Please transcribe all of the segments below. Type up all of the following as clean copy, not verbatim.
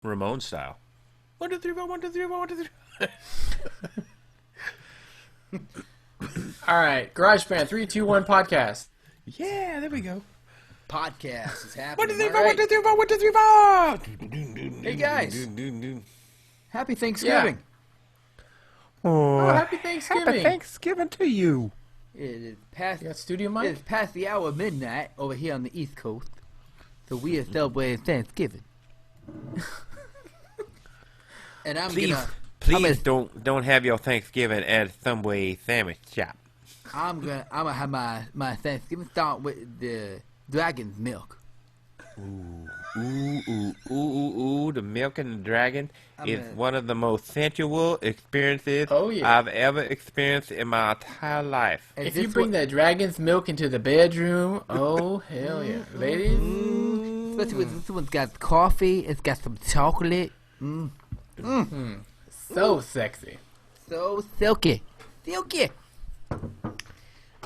Ramon style. 1, 2, 3, 4, 1, 2, 3, 4, 1, 2, 3. All right, GarageBand 3, 2, 1 podcast. Yeah, there we go. Podcast is 1, happening. 2, 3, 4, All 1, 2, right. 3, 4, 1, 2, 3, 4. Hey, guys. Happy Thanksgiving. Oh, happy Thanksgiving. Happy Thanksgiving to you. It is past. You got studio mic? It's past the hour of midnight over here on the East Coast, so we are celebrating Thanksgiving. And I'm Please don't have your Thanksgiving at a Subway sandwich shop. I'm gonna have my Thanksgiving start with the dragon's milk. Ooh, the milk and the dragon is one of the most sensual experiences I've ever experienced in my entire life. If you bring that dragon's milk into the bedroom, oh, hell yeah. Ladies? Especially with this one's got coffee, it's got some chocolate. So sexy. So silky. Silky.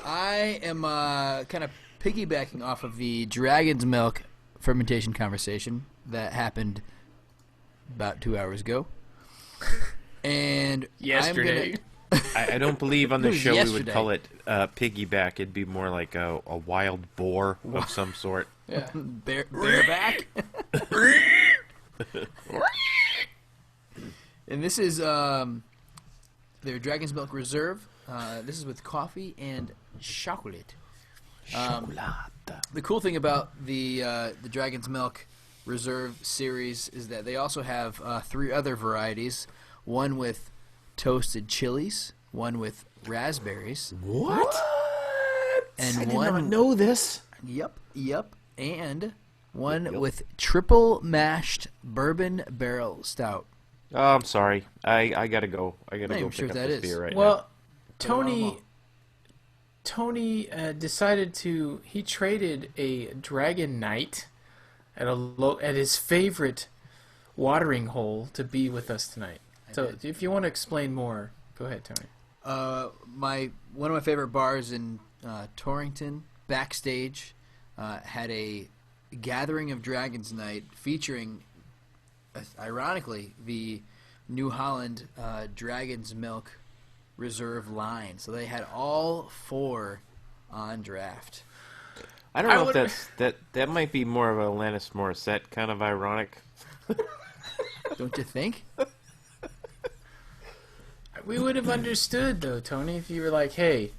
I am kind of piggybacking off of the dragon's milk fermentation conversation that happened about 2 hours ago. And yesterday. I don't believe on the show we would yesterday. call it piggyback. It'd be more like a wild boar of some sort. Yeah. Bareback. And this is their Dragon's Milk Reserve. This is with coffee and chocolate. The cool thing about the Dragon's Milk Reserve series is that they also have 3 other varieties. One with toasted chilies, one with raspberries. What? And I did one not know this. Yep. And one with triple mashed bourbon barrel stout. Oh, I'm sorry. I gotta go. I gotta Not go even sure pick what up that this is. beer right Well, now. Tony decided he traded a Dragon Knight at his favorite watering hole to be with us tonight. So if you want to explain more, go ahead, Tony. One of my favorite bars in Torrington, Backstage, had a gathering of Dragons night featuring, ironically, the New Holland Dragon's Milk Reserve line. So they had all 4 on draft. I don't know if that might be more of a Alanis Morissette kind of ironic. Don't you think? We would have understood, though, Tony, if you were like, hey,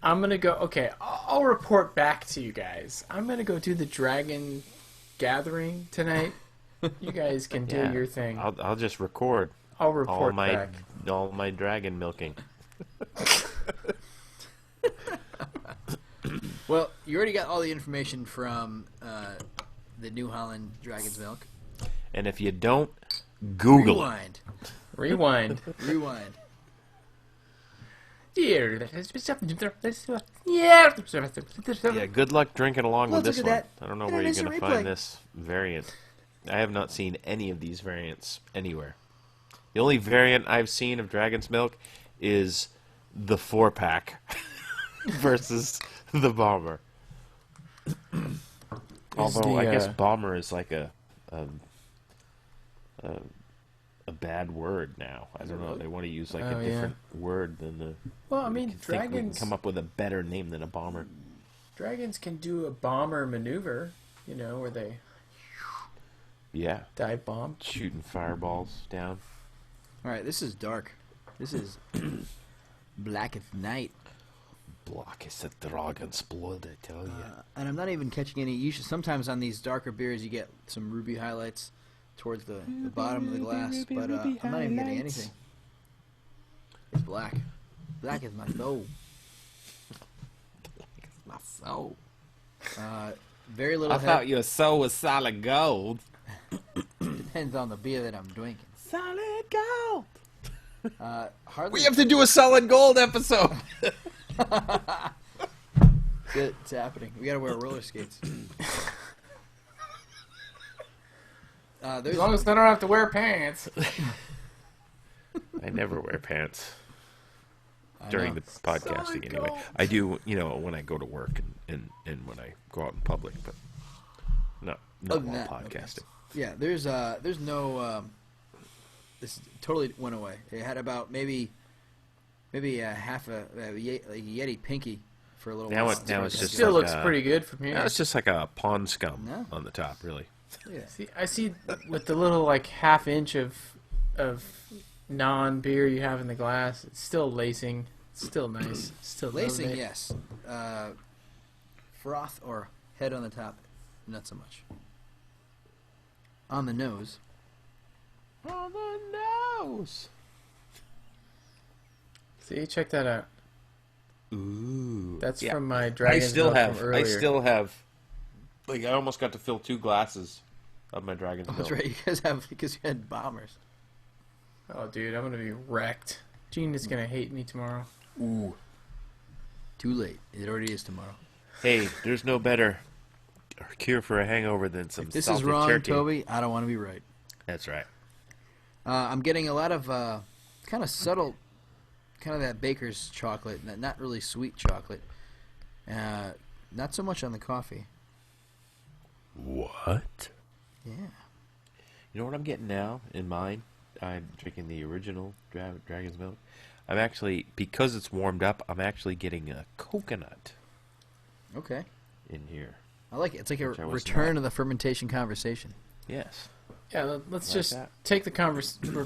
I'm going to go, okay, I'll report back to you guys. I'm going to go do the dragon gathering tonight. You guys can do your thing. I'll just record. I'll report back. All my dragon milking. Well, you already got all the information from the New Holland Dragon's Milk. And if you don't, Google it. Rewind. Rewind. Yeah, good luck drinking along with Let's this look one. at that. I don't know And where it you're is a going to replay. find this variant. I have not seen any of these variants anywhere. The only variant I've seen of Dragon's Milk is the 4-pack versus the Bomber. Although I guess Bomber is like a bad word now. I don't know. They want to use like a different word than the. Well, I mean, we can dragons. come up with a better name than a bomber. Dragons can do a bomber maneuver, where they dive bomb. Shooting fireballs down. All right, this is dark. This is black as night. Black as a dragon's blood, I tell you. And I'm not even catching any. Usually, sometimes on these darker beers, you get some ruby highlights towards the bottom of the glass, but I'm not even getting anything. It's black. Black is my soul. My soul. Very little. I thought your soul was solid gold. Depends on the beer that I'm drinking. Solid gold. Hardly. We have to do a solid gold episode. It's happening. We gotta wear roller skates. As long as I don't have to wear pants. I never wear pants during the podcasting anyway. I do, when I go to work and when I go out in public, but not while podcasting. Yeah, there's no. This totally went away. It had about maybe a half a Yeti pinky for a little Now while. it's It just still like looks pretty good from here. No, it's just like a pond scum No. on the top, really. Yeah. I see with the little like half inch of non-beer you have in the glass, it's still lacing. It's still nice. Still Lacing, loving it. yes. Froth or head on the top, not so much. On the nose, On the nose. See, check that out. Ooh. That's Yeah. from my I dragon's still milk have. from earlier. I still have. Like I almost got to fill 2 glasses of my dragon's oh, that's milk. right. You guys have because you had bombers. Oh, dude, I'm gonna be wrecked. Gene is gonna hate me tomorrow. Ooh, too late. It already is tomorrow. Hey, there's no better cure for a hangover than some If this salted is wrong, turkey. Toby, I don't want to be right. That's right. I'm getting a lot of kind of subtle, kind of that baker's chocolate, not really sweet chocolate. Not so much on the coffee. What? Yeah. You know what I'm getting now in mine? I'm drinking the original dragon's milk. I'm actually, because it's warmed up, I'm actually getting a coconut Okay. in here. I like it. It's like a Which I was return not. of the fermentation conversation. Yes. Yeah, let's Like just that. take the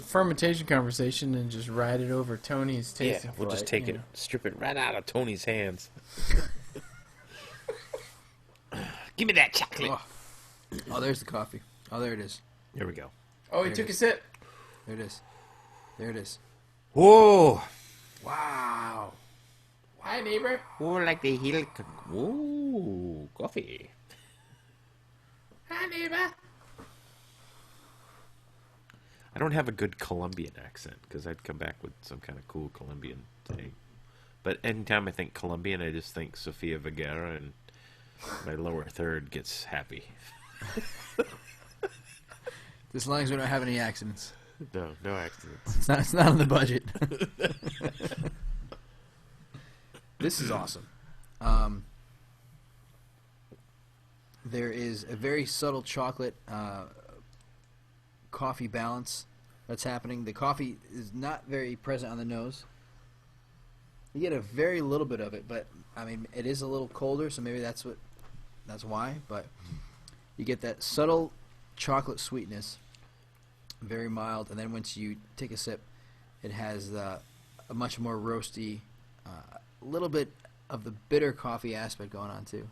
fermentation conversation and just ride it over Tony's Yeah, tasting. we'll just take it, strip it right out of Tony's hands. Give me that chocolate. Oh, there's the coffee. Oh, there it is. There we go. Oh, he There took it a is. sip. There it is. There it is. Whoa! Wow. Hi, neighbor. Oh, like the heel. Whoa, coffee. Hi, neighbor. I don't have a good Colombian accent because I'd come back with some kind of cool Colombian thing. But anytime I think Colombian, I just think Sofia Vergara, and my lower third gets happy. As long as we don't have any accidents. No accidents. It's not on the budget. This is awesome. There is a very subtle chocolate coffee balance that's happening. The coffee is not very present on the nose. You get a very little bit of it, but I mean it is a little colder, so maybe that's why. But you get that subtle chocolate sweetness, very mild, and then once you take a sip, it has a much more roasty, little bit of the bitter coffee aspect going on too.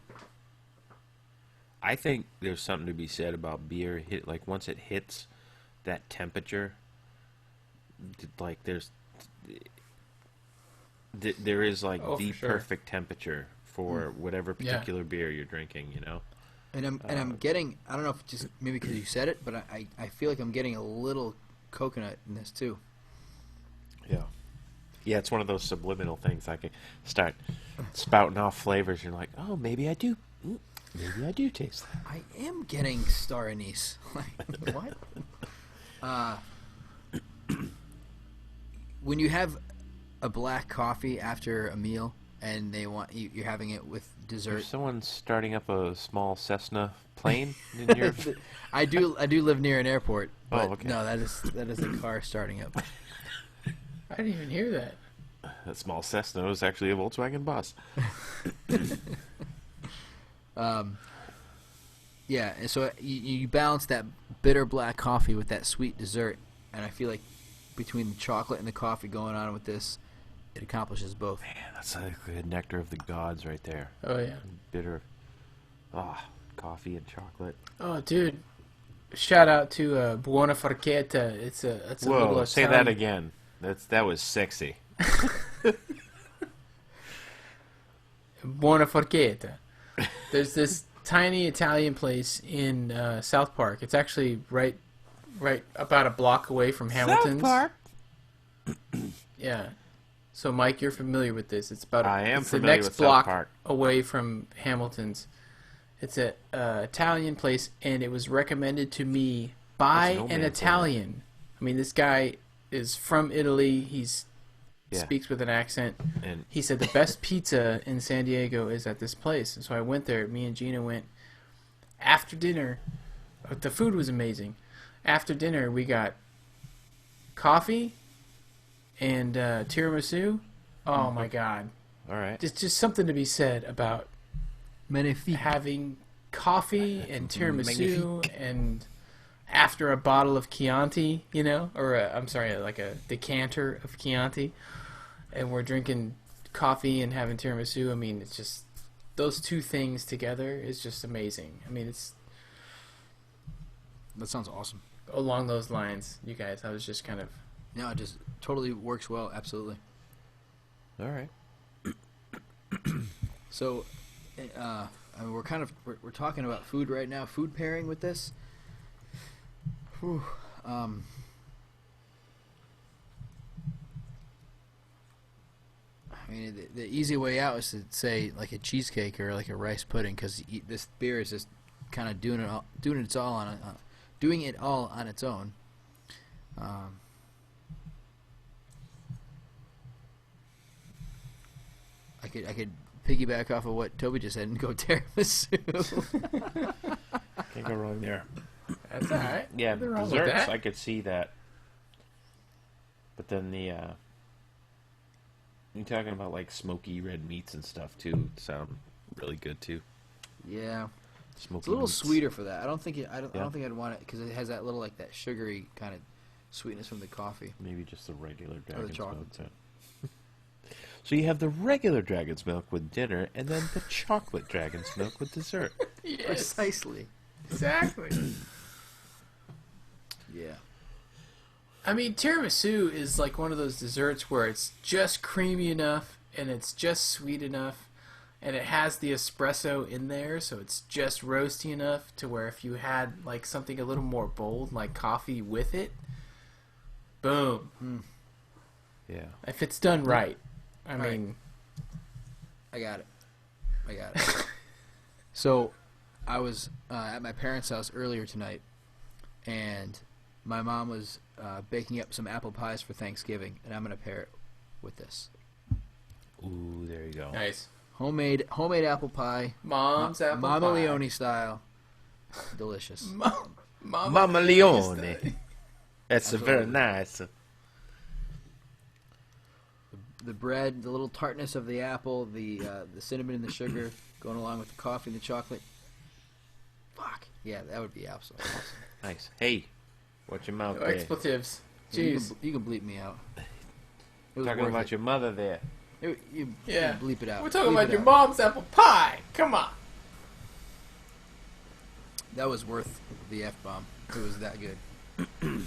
I think there's something to be said about beer. Like once it hits that temperature, like there is like Oh, the for sure. perfect temperature for whatever particular beer you're drinking. You know. And I'm getting, I don't know if just maybe because you said it, but I feel like I'm getting a little coconut in this too. Yeah. Yeah, it's one of those subliminal things. I can start spouting off flavors. You're like, oh, maybe I do. Maybe I do taste that. I am getting star anise. Like, what? When you have a black coffee after a meal and they want you're having it with dessert. Is someone starting up a small Cessna plane in your? I do live near an airport, but okay. no, that is a car starting up. I didn't even hear that. That small Cessna is actually a Volkswagen bus. Yeah, and so you balance that bitter black coffee with that sweet dessert, and I feel like between the chocolate and the coffee going on with this, it accomplishes both. Man, that's like the nectar of the gods right there. Oh yeah. Bitter, coffee and chocolate. Oh, dude. Shout out to Buona Forchetta. It's a little Whoa, say that Italian- again. That was sexy. Buona Forchetta. There's this tiny Italian place in South Park. It's actually right about a block away from Hamilton's. South Park. Yeah. So, Mike, you're familiar with this. It's about I am it's the familiar next with South block Park. away from Hamilton's. It's a Italian place, and it was recommended to me by What's no an man's Italian. I mean, this guy is from Italy. He's Yeah. speaks with an accent. And He said the best pizza in San Diego is at this place. And so I went there. Me and Gina went after dinner, The food was amazing. After dinner, we got coffee and tiramisu. Oh my god! All right. Just something to be said about Magnifique. having coffee and tiramisu and after a bottle of Chianti, or like a decanter of Chianti, and we're drinking coffee and having tiramisu. I mean, it's just those two things together is just amazing. I mean, it's That sounds awesome. along those lines, you guys. I was just kind of No, it just totally works well. Absolutely. All right. So, I mean, we're talking about food right now. Food pairing with this. Whew, I mean, the easy way out is to say like a cheesecake or like a rice pudding, because this beer is just kind of doing it all on its own. I could piggyback off of what Toby just said and go tiramisu. Can't go wrong there. that's all right. Yeah, Nothing wrong with desserts, that. I could see that. But then you're talking about like smoky red meats and stuff too. Sound really good too. Yeah. Smoky It's a little meats. sweeter for that. I don't think Yeah. I'd want it because it has that little like that sugary kind of sweetness from the coffee. Maybe just the regular Or the dragon's milk. chocolate. So. So you have the regular dragon's milk with dinner, and then the chocolate dragon's milk with dessert. Yes, Precisely. exactly. Yeah. I mean, tiramisu is like one of those desserts where it's just creamy enough and it's just sweet enough, and it has the espresso in there, so it's just roasty enough to where if you had like something a little more bold, like coffee with it, boom. Yeah. If it's done right. I Right. mean, I got it. So, I was at my parents' house earlier tonight, and my mom was baking up some apple pies for Thanksgiving, and I'm gonna pair it with this Ooh, there you go. nice. homemade apple pie, Mom's apple Mama pie. Leone style, delicious. Mama Leone. That's very Absolutely. nice. The bread, the little tartness of the apple, the cinnamon and the sugar going along with the coffee and the chocolate. Fuck yeah, that would be absolutely awesome. Nice. Hey, watch your mouth No there. expletives. You Jeez. can bleep me out. It was Talking worth about it. your mother there. You Yeah. bleep it out. We're talking Bleep about it your out. mom's apple pie. Come on. That was worth the F-bomb. It was that good.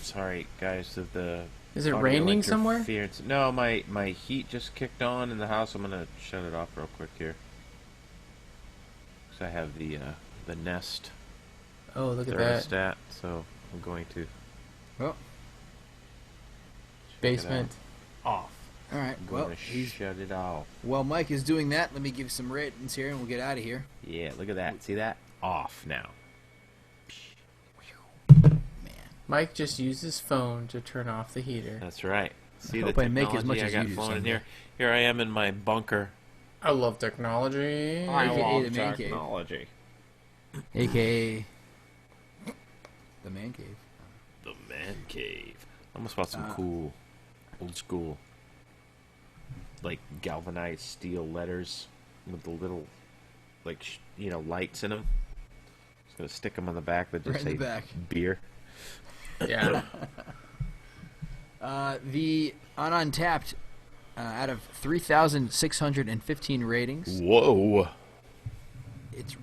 Sorry, guys. The Is it audio raining somewhere? interference. No, my heat just kicked on in the house. I'm gonna shut it off real quick here. So I have the Nest Oh, look at that. thermostat, so I'm going to Well, check it Basement off. all right. out. I'm going Well, to shut it off. while Mike is doing that, let me give some ratings here, and we'll get out of here. Yeah, look at that. See that? Off now. Man, Mike just used his phone to turn off the heater. That's right. See hope the I make technology as much I as got you do flowing in someday. here. Here I am in my bunker. I love technology. I I AKA love the man cave. technology. aka the man cave. The man cave. I almost bought some cool, old school, like galvanized steel letters with the little, like lights in them. Just gonna stick them on the back that just Right in say the back. beer. Yeah. The on Untapped, out of 3,615 ratings, Whoa! it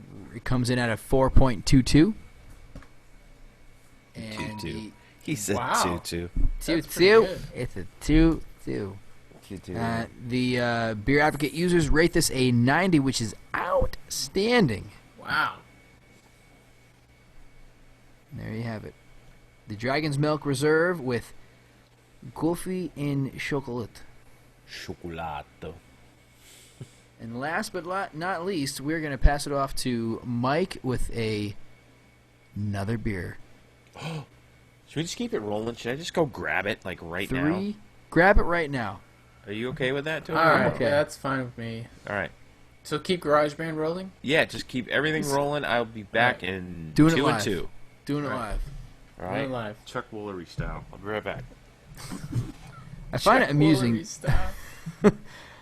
comes in at a 4.22. And 2-2. He said Wow. 2-2. That's pretty 2-2. good. It's a 2-2. 2-2. The Beer Advocate users rate this a 90, which is outstanding. Wow. There you have it. The Dragon's Milk Reserve with coffee and chocolate. Chocolate. And last but not least, we're going to pass it off to Mike with another beer. Should we just keep it rolling? Should I just go grab it like right now? Grab it right now. Are you okay with that, Toby? All right. okay. Yeah, that's fine with me. All right. So keep GarageBand rolling. Yeah, just keep everything rolling. I'll be back Right. in Doing it 2 and live. 2. Doing it Right. live. All right, live. Chuck Woolery style. I'll be right back. I find it amusing. Woolery style.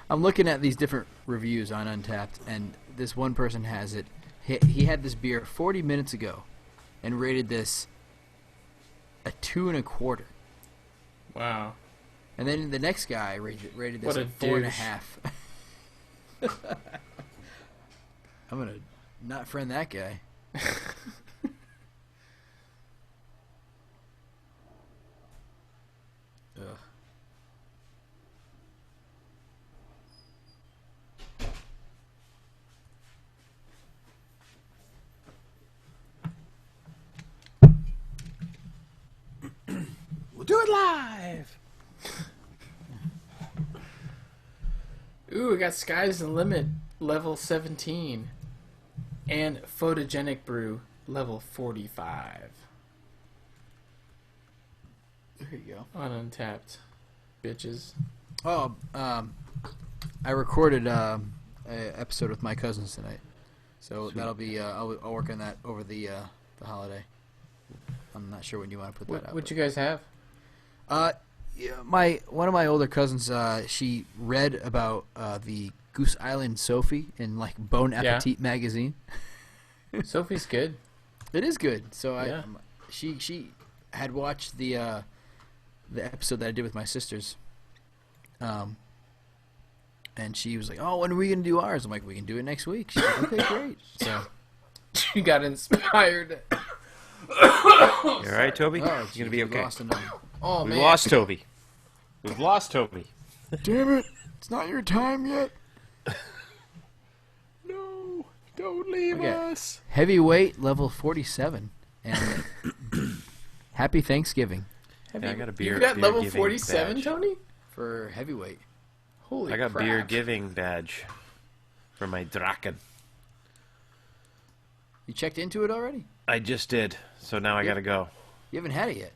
I'm looking at these different reviews on Untapped, and this one person has it. He had this beer 40 minutes ago, and rated this a 2.25. Wow. And then the next guy rated this What a a 4.5. I'm gonna not friend that guy. Ugh. We'll do it live. Ooh, we got Sky's the Limit, level 17. And Photogenic Brew, level 45. There you go. On Untapped. Bitches. Oh, I recorded a episode with my cousins tonight, so Sweet. that'll be I'll work on that over the holiday. I'm not sure when you want to put that out. What'd you guys have? Yeah, one of my older cousins, she read about the Goose Island Sophie in like Bon Yeah. Appetit magazine. Sophie's good. It is good. So Yeah. she had watched the episode that I did with my sisters, and she was like, "Oh, when are we gonna do ours?" I'm like, "We can do it next week." She's like, "Okay, great." So, She got inspired. You all right, Toby? oh, You're geez, gonna be we okay. lost another. Oh, We've man. lost Toby. We've lost Toby. Damn it! It's not your time yet. No, don't leave Okay. us. Heavyweight level 47, and happy Thanksgiving Yeah, I got a beer. You got beer level giving 47, badge. Tony? for heavyweight. Holy I got crap. beer giving badge for my Draken. You checked into it already? I just did, so now I gotta go. You haven't had it yet.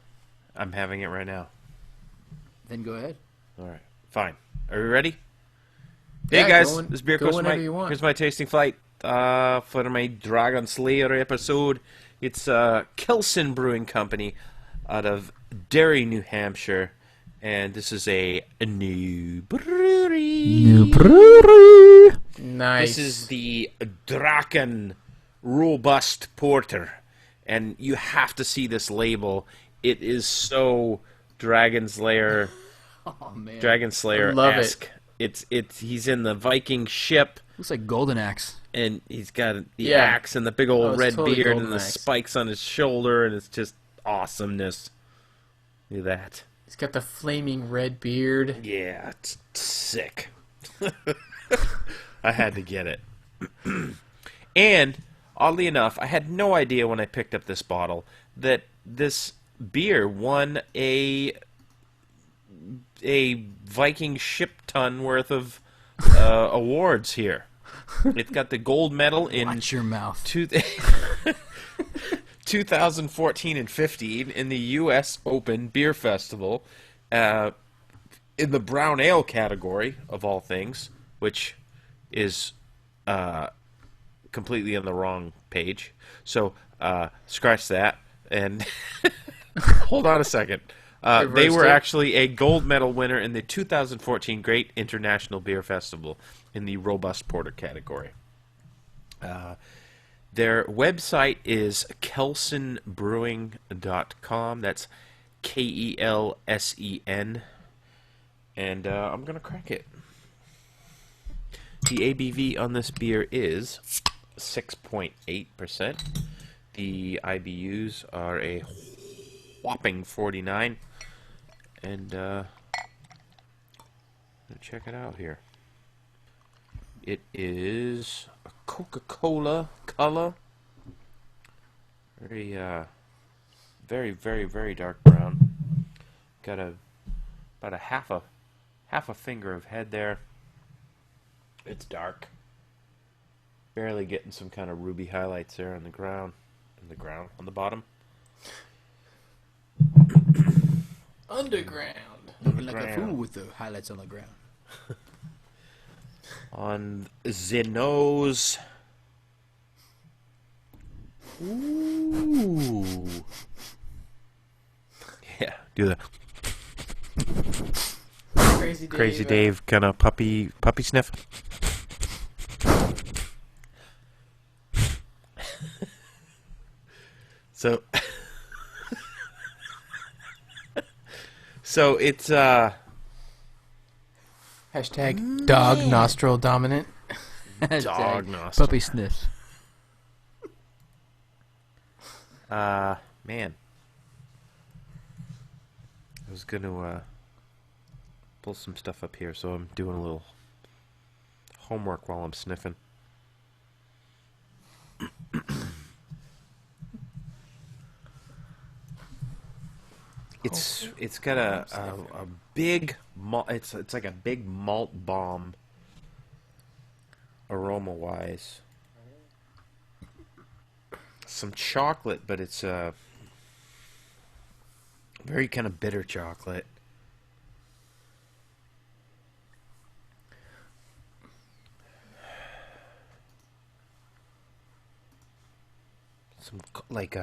I'm having it right now. Then go ahead. All right, fine. Are we ready? Yeah, Hey guys, go this beer go goes to whenever my. you want. Here's my tasting flight for my Dragon Slayer episode. It's Kelson Brewing Company out of Derry, New Hampshire, and this is a new brewery. Nice. This is the Draken Robust Porter, and you have to see this label. It is so Dragon Slayer. Oh man, Dragon Slayer love esque. It's he's in the Viking ship looks like Golden Axe. and he's got the Yeah. axe and the big old it's red totally beard Golden and the Axe. spikes on his shoulder and it's just awesomeness. Look at that. He's got the flaming red beard. Yeah, it's sick. I had to get it. And oddly enough, I had no idea when I picked up this bottle that this beer won a Viking ship ton worth of awards here. It got the gold medal in Watch your mouth. 2014 and 15 in the U.S. Open Beer Festival in the brown ale category, of all things, which is completely on the wrong page. So scratch that and hold on a second. They Reversed were it. actually a gold medal winner in the 2014 Great International Beer Festival in the Robust Porter category. Their website is kelsonbrewing.com. That's Kelsen. And I'm going to crack it. The ABV on this beer is 6.8%. The IBUs are a whopping 49. And check it out here. It is a Coca-Cola color. Very, very, very dark brown. Got about a half a finger of head there. It's dark. Barely getting some kind of ruby highlights there on the ground, on the bottom. Underground. Looking like a ground. fool with the highlights on the ground. On the nose. Ooh. Yeah, do the Crazy Dave kind of puppy sniff. So, so it's Hashtag dog nostril dominant. dog nostril. Puppy sniff. Man, I was gonna pull some stuff up here, so I'm doing a little homework while I'm sniffing. It's got a big malt. It's like a big malt bomb aroma wise. Some chocolate, but it's very kind of bitter chocolate. Some like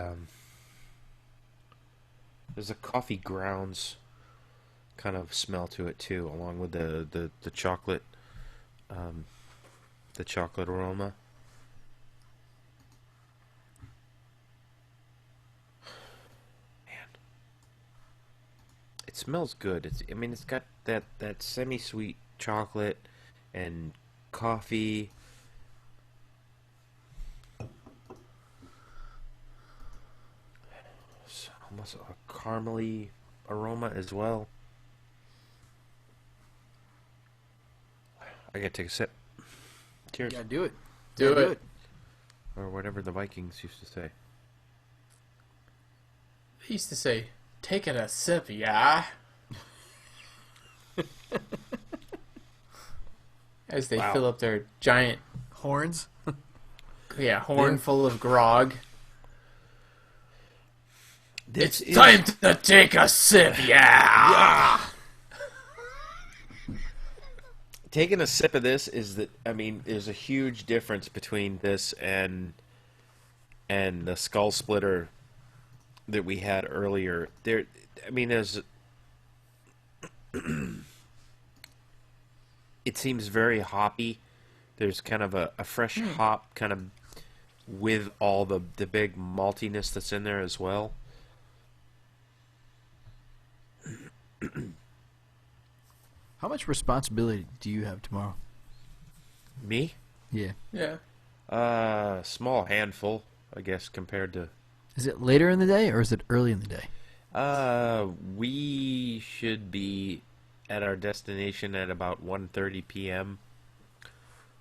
there's a coffee grounds kind of smell to it too, along with the chocolate, the chocolate aroma. Man, it smells good. I mean, it's got that semi-sweet chocolate and coffee. Almost a caramely aroma as well. I gotta take a sip. Cheers. Yeah, do it. Do Yeah, it. Or whatever the Vikings used to say. They used to say, "Take it a sip, yeah." As they Wow. fill up their giant, Horns. horn full of grog. This It's time to take a sip, yeah. Taking a sip of this is that, I mean, there's a huge difference between this and the Skull Splitter that we had earlier. There, I mean, there's it seems very hoppy. There's kind of a fresh hop kind of with all the big maltiness that's in there as well. How much responsibility do you have tomorrow? Me? Yeah. Yeah. Small handful, I guess, compared to. Is it later in the day or is it early in the day? We should be at our destination at about 1:30 p.m.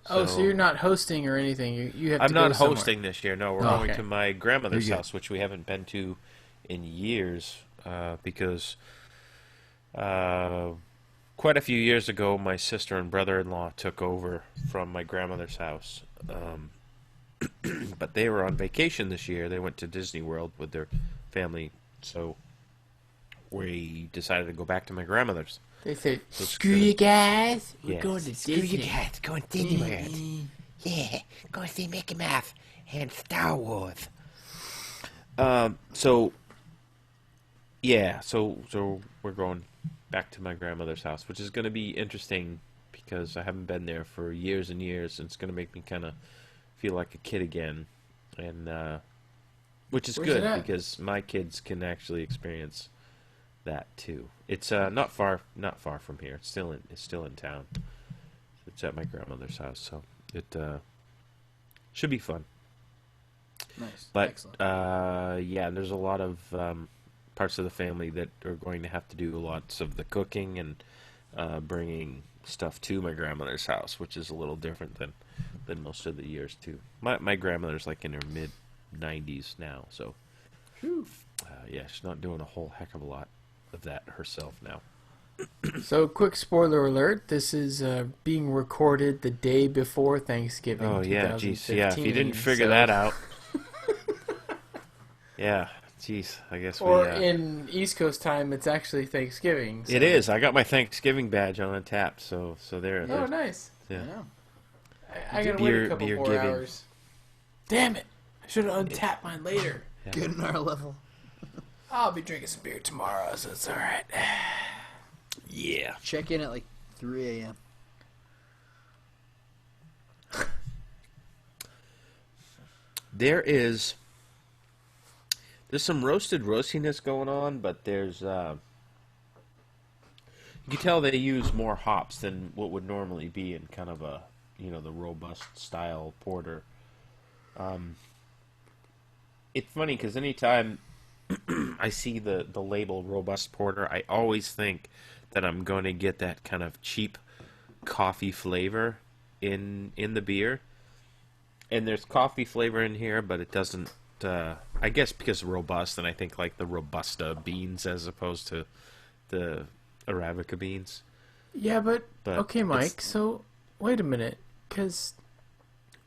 So you're not hosting or anything. You have to I'm go not somewhere. hosting this year. No, we're Oh, going okay. to my grandmother's There you go. house, which we haven't been to in years, because quite a few years ago, my sister and brother-in-law took over from my grandmother's house. But they were on vacation this year. They went to Disney World with their family, so we decided to go back to my grandmother's. They say, It's "Screw good. you guys, we're Yeah. going to Screw you Disney." guys, going to Disney World. Yeah, go see Mickey Mouse and Star Wars. So we're going back to my grandmother's house, which is going to be interesting because I haven't been there for years and years, and it's going to make me kind of feel like a kid again, and which is Where's good it at? because my kids can actually experience that too. It's not far from here. It's still in town. It's at my grandmother's house, so it should be fun. Nice. But Excellent. yeah, there's a lot of parts of the family that are going to have to do lots of the cooking and bringing stuff to my grandmother's house, which is a little different than most of the years too. My grandmother's like in her mid 90s now, so yeah, she's not doing a whole heck of a lot of that herself now. So, quick spoiler alert: this is being recorded the day before Thanksgiving. Oh yeah, geez, yeah. If you 2015, didn't figure so- that out, yeah, geez, I guess Or we. in East Coast time, it's actually Thanksgiving. So. It is. I got my Thanksgiving badge on tap, so there. Oh, there- nice. yeah. Yeah. I gotta wait Beer- a couple beer more giving. hours. Damn it! I should have untapped mine later. Good on our level. I'll be drinking some beer tomorrow, so it's all right. Yeah. Check in at like 3 a.m. There's some roasted roastiness going on, but there's you can tell they use more hops than what would normally be in kind of a the robust style porter. It's funny because anytime I see the label robust porter, I always think that I'm going to get that kind of cheap coffee flavor in the beer. And there's coffee flavor in here, but it doesn't. I guess because robust, and I think like the Robusta beans as opposed to the Arabica beans. Yeah, but But okay, Mike. So wait a minute, because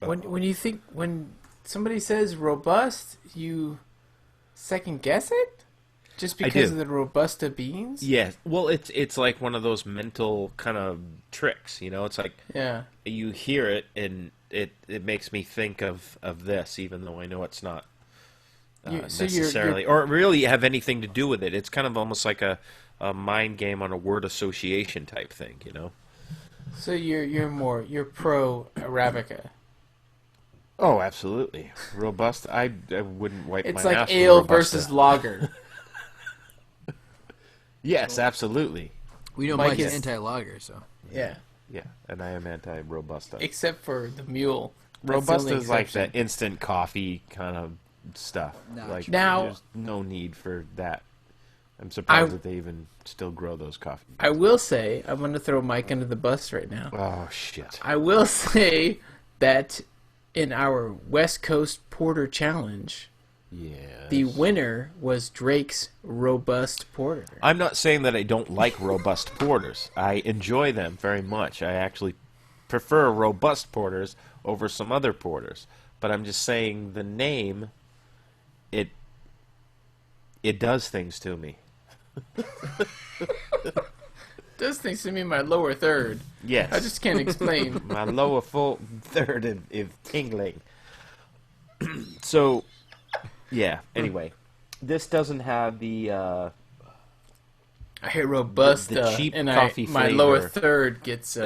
when somebody says robust, you second guess it just because do. of the Robusta beans. Yeah, well, it's like one of those mental kind of tricks, It's like Yeah. you hear it and it makes me think of this, even though I know it's not So necessarily or really have anything to do with it. It's kind of almost like a mind game on a word association type thing, So you're pro Arabica. Oh, absolutely. Robust. I wouldn't wipe It's my like ass with ale Robusta. versus lager. Yes, absolutely. We know Mike Mike's is- anti-lager, so. Yeah. Yeah, and I am anti-Robusta. Except for the mule. That's the Robusta only is like exception. that instant coffee kind of stuff. Nah. Like Now- there's no need for that. I'm surprised that they even still grow those coffee. I will say, I'm going to throw Mike under the bus right now. Oh shit. I will say that in our West Coast Porter Challenge, Yeah. the winner was Drake's Robust Porter. I'm not saying that I don't like robust porters. I enjoy them very much. I actually prefer robust porters over some other porters. But I'm just saying the name, it does things to me. Does things to me in my lower third. Yes. I just can't explain. My lower full third is tingling. So, yeah. Anyway, this doesn't have the. I hear robust, The cheap and coffee my flavor. lower third gets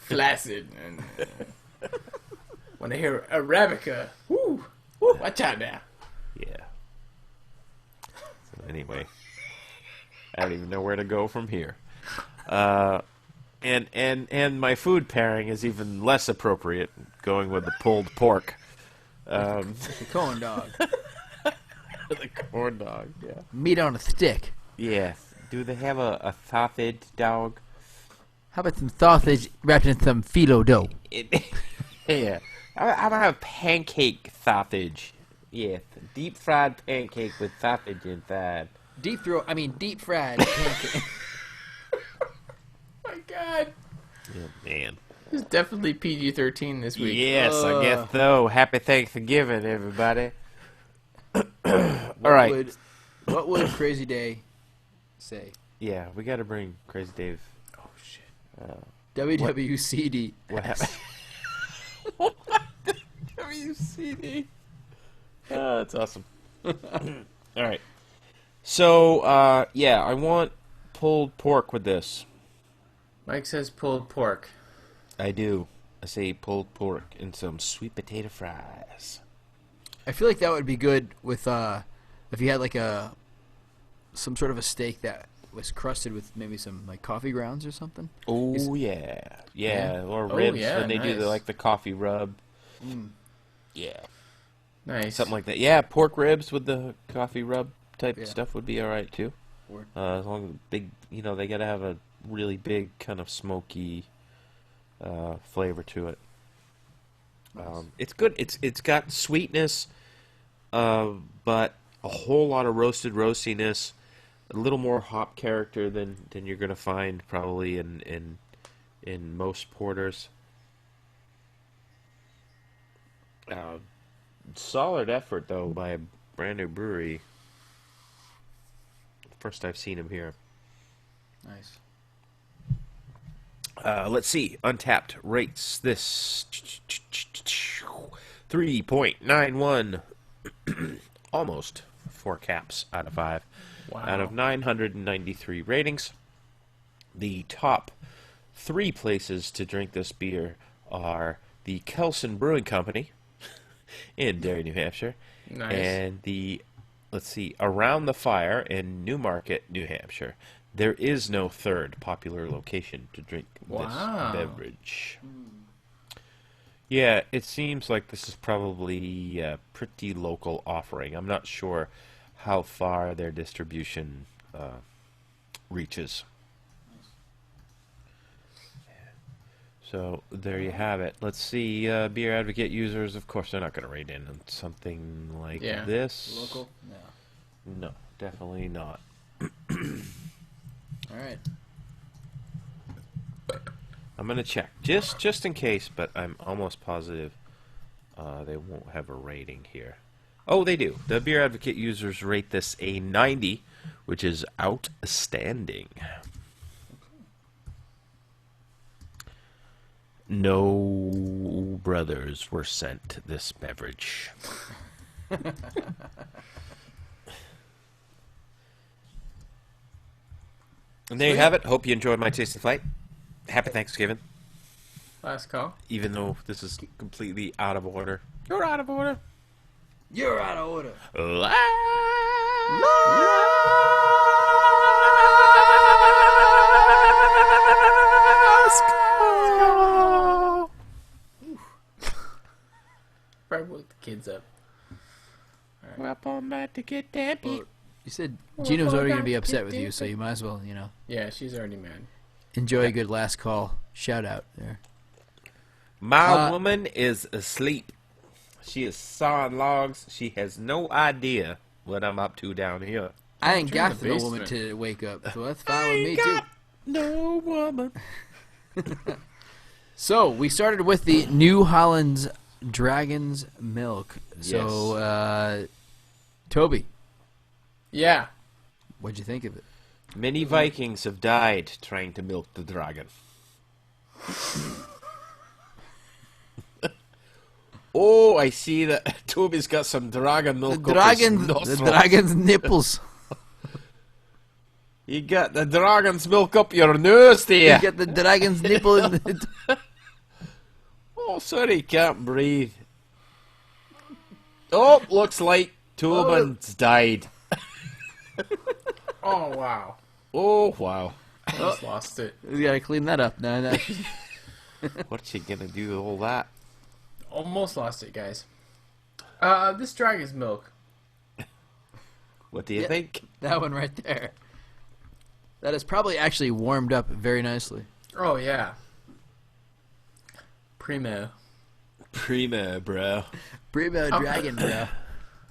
flaccid. And, when I hear Arabica, woo, watch out now. Yeah. So anyway, I don't even know where to go from here. And my food pairing is even less appropriate, going with the pulled pork. The corn dog. The corn dog, yeah. Meat on a stick. Yeah. Do they have a sausage dog? How about some sausage wrapped in some phyllo dough? Yeah. I want to have pancake sausage. Yes. Deep fried pancake with sausage inside. Deep fried pancake. My God, Oh, man. it's definitely PG-13 this week. Yes, I guess so. Happy Thanksgiving, everybody. All right. What would Crazy Day say? Yeah, we got to bring Crazy Dave. Oh shit. WWCD. What happened? WCD. Oh, that's awesome. All right. So, yeah, I want pulled pork with this. Mike says pulled pork. I do. I say pulled pork and some sweet potato fries. I feel like that would be good with if you had like some sort of a steak that was crusted with maybe some like coffee grounds or something. Oh, yeah. Yeah. Or Oh, ribs yeah, when they do nice. the coffee rub. Yeah. Nice. Something like that. Yeah, pork ribs with the coffee rub type Yeah. stuff would be all right too. Word. As long as big, they got to have a really big kind of smoky flavor to it. It's good. It's got sweetness, but a whole lot of roastiness, a little more hop character than you're gonna find probably in most porters. Solid effort though by a brand new brewery. First I've seen him here. Nice. Let's see. Untapped rates this 3.91. almost 4 caps out of 5. Wow. Out of 993 ratings. The top 3 places to drink this beer are the Kelson Brewing Company in Derry, New Hampshire, Nice. and the, let's see, Around the Fire in Newmarket, New Hampshire. There is no third popular location to drink Wow. this beverage. Yeah, it seems like this is probably a pretty local offering. I'm not sure how far their distribution reaches. So there you have it. Let's see, Beer Advocate users, of course, they're not going to rate in on something like Yeah. this. Local? No. No, definitely not. All right. I'm going to check, just in case, but I'm almost positive they won't have a rating here. Oh, they do. The Beer Advocate users rate this a 90, which is outstanding. No brothers were sent this beverage. And there you have it. Hope you enjoyed my tasting flight. Happy Thanksgiving. Last call. Even though this is completely out of order. You're out of order. You're out of order. Last call. Probably woke the kids up. We're up all night to get that beat. Well, you said Gino's already going to be upset with you, so you might as well, Yeah, she's already mad. enjoy a good last call. Shout out there. My woman is asleep. She is sawing logs. She has no idea what I'm up to down here. I ain't Turn got the no woman basement. to wake up, so that's fine with me, too. No woman. So, we started with the New Holland's Dragon's Milk. So, Toby, Yeah. what'd you think of it? Many Vikings have died trying to milk the dragon. Oh, I see that Toby's got some dragon milk. The up his dragon's nostrils. nipples. You got the dragon's milk up your nose You there. got the dragon's nipple in it. Oh, sorry, can't breathe. Oh, looks like Tobin's died. Oh, wow. Oh, wow. Almost lost it. We gotta clean that up. No. What's she gonna do with all that? Almost lost it, guys. This dragon's milk. What do you Yeah. think? That one right there. That is probably actually warmed up very nicely. Oh, yeah. Primo. Prima, bro. Primo dragon, bro.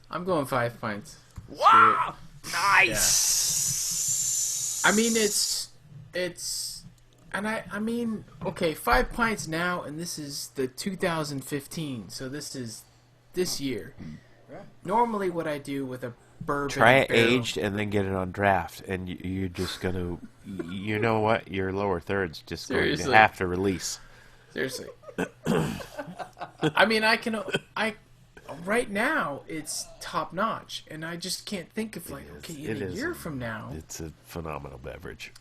I'm going 5 pints. Wow! Nice. I mean, I mean, okay, 5 pints now, and this is the 2015, so this is this year. Right. Normally, what I do with a bourbon Try it barrel- aged and then get it on draft, and you're just gonna, you know what? Your lower third's just going to Seriously. have to release. Seriously. I mean, right now it's top notch, and I just can't think of like, okay, in It a is. year from now, It's a phenomenal beverage.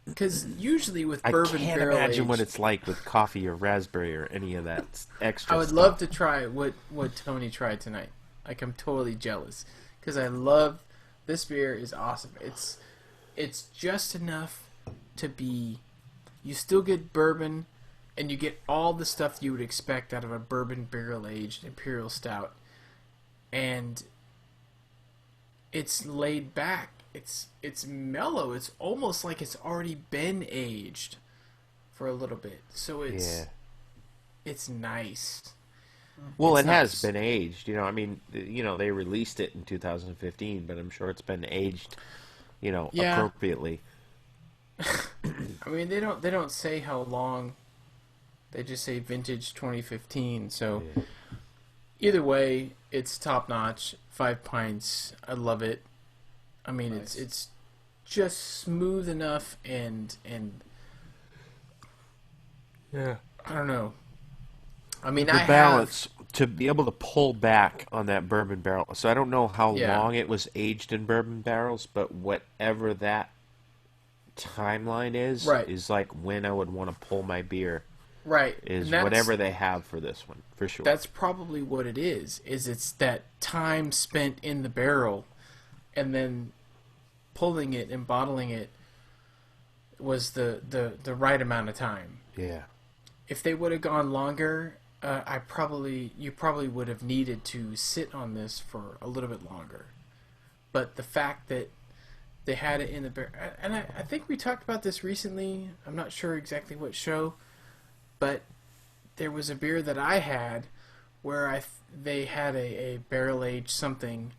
because usually with I bourbon can't barrel imagine what aged, it's like with coffee or raspberry or any of that extra I would stuff. love to try what Tony tried tonight. Like, I'm totally jealous because I love this beer. Is awesome. It's just enough to be. You still get bourbon, and you get all the stuff you would expect out of a bourbon barrel aged imperial stout, and it's laid back. It's mellow. It's almost like it's already been aged for a little bit. So Yeah. it's nice. Well, It's it has nice. been aged. I mean, they released it in 2015, but I'm sure it's been aged, Yeah. appropriately. I mean, they don't say how long. They just say vintage 2015. So Yeah. either way, it's top notch. 5 pints. I love it. I mean, Nice. it's just smooth enough and Yeah. I don't know. I mean, the I have. balance to be able to pull back on that bourbon barrel. So I don't know how Yeah. long it was aged in bourbon barrels, but whatever that timeline Right. is like when I would want to pull my beer Right. And is that's whatever they have for this one, for sure. that's probably what it is. Is it's that time spent in the barrel, and then pulling it and bottling it was the right amount of time. Yeah. If they would have gone longer, you probably would have needed to sit on this for a little bit longer. But the fact that they had it in the barrel, and I think we talked about this recently. I'm not sure exactly what show, but there was a beer that I had where they had a barrel aged something,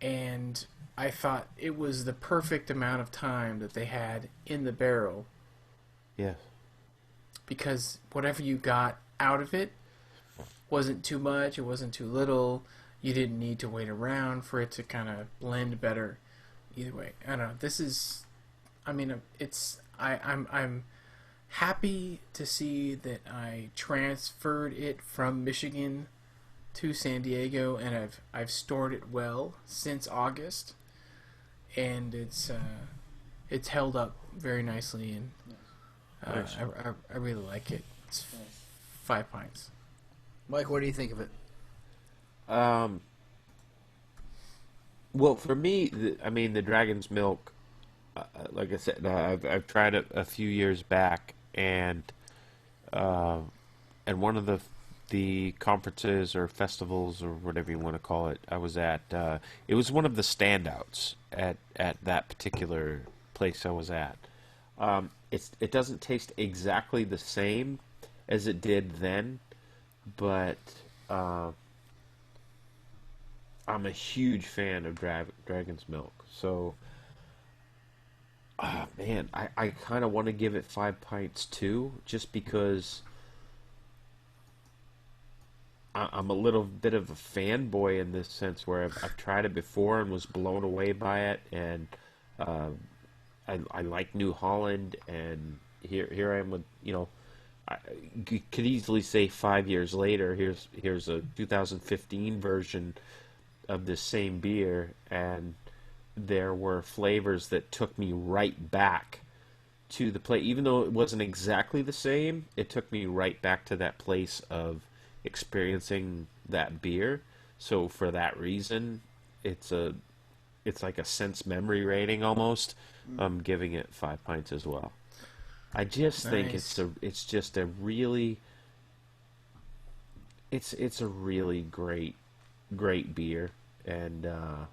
and I thought it was the perfect amount of time that they had in the barrel, Yeah. because whatever you got out of it wasn't too much, it wasn't too little. You didn't need to wait around for it to kind of blend better. Either way, I don't know. This is, I mean, I'm happy to see that I transferred it from Michigan to San Diego, and I've stored it well since August, and it's held up very nicely, and Nice. I really like it. It's 5 pints. Mike, what do you think of it? Well, for me, I mean, the Dragon's Milk, like I said, I've tried it a few years back, and one of the conferences or festivals or whatever you want to call it, I was at. It was one of the standouts at that particular place I was at. It doesn't taste exactly the same as it did then, but I'm a huge fan of Dragon's Milk. So, man, I kind of want to give it 5 pints too, just because I'm a little bit of a fanboy in this sense, where I've tried it before and was blown away by it, and uh, I like New Holland, and here I am with, I could easily say 5 years later, here's a 2015 version of this same beer, and there were flavors that took me right back to the place. Even though it wasn't exactly the same, it took me right back to that place of experiencing that beer. So for that reason, it's like a sense memory rating almost. I'm giving it 5 pints as well. I just think Nice. it's just a really it's a really great beer, and I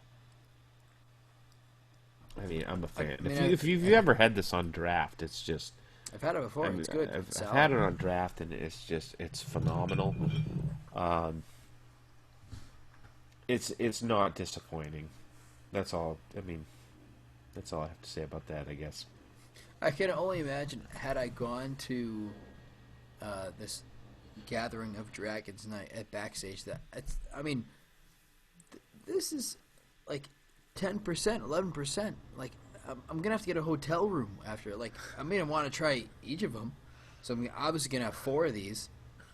mean, I'm a fan. I mean, If you've ever had this on draft, it's just I've had it before. I mean, It's good. I've had it on draft, and it's phenomenal. Um, it's not disappointing. That's all. I mean, that's all I have to say about that, I guess. I can only imagine had I gone to this gathering of dragons night at backstage. I mean, this is like 10%, 11%. Like, I'm gonna have to get a hotel room after. Like, I mean, I want to try each of them, so I'm obviously gonna have 4 of these.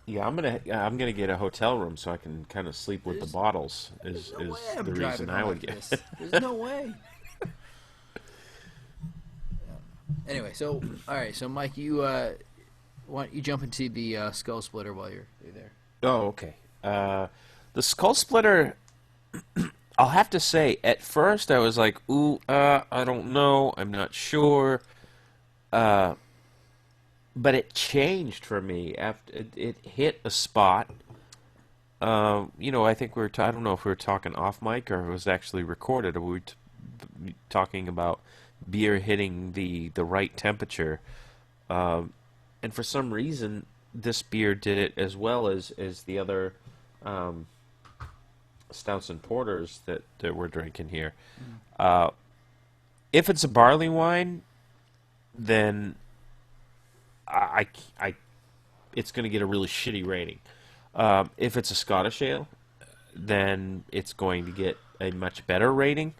Yeah, I'm gonna get a hotel room so I can kind of sleep with the There's- bottles. There's Is no way I'm the driving reason I home would after get. this. There's no way. Anyway, so all right, so Mike, you why don't you jump into the skull splitter while you're there? Oh, okay. The Skull Splitter. I'll have to say, at first I was like, "Ooh, I don't know, I'm not sure." But it changed for me after it hit a spot. I think I don't know if we were talking off mic or it was actually recorded. Or we were talking about beer hitting the right temperature, and for some reason, this beer did it as well as the other stouts and porters that we're drinking here. If it's a barley wine, then I it's going to get a really shitty rating. If it's a Scottish ale, then it's going to get a much better rating.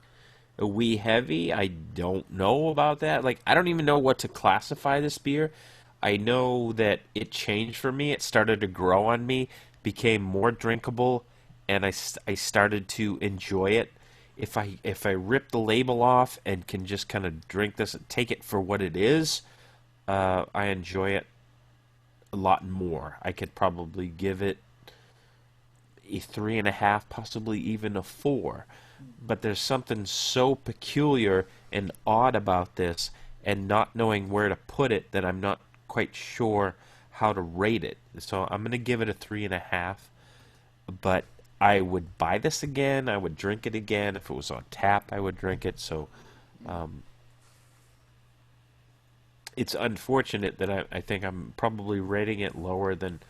A wee heavy, I don't know about that. Like, I don't even know what to classify this beer. I know that it changed for me. It started to grow on me, became more drinkable, and I started to enjoy it. If I rip the label off and can just kind of drink this and take it for what it is, I enjoy it a lot more. I could probably give it a 3.5, possibly even a 4. But there's something so peculiar and odd about this, and not knowing where to put it, that I'm not quite sure how to rate it. So I'm gonna give it a 3.5. But I would buy this again. I would drink it again if it was on tap. I would drink it. So it's unfortunate that I think I'm probably rating it lower than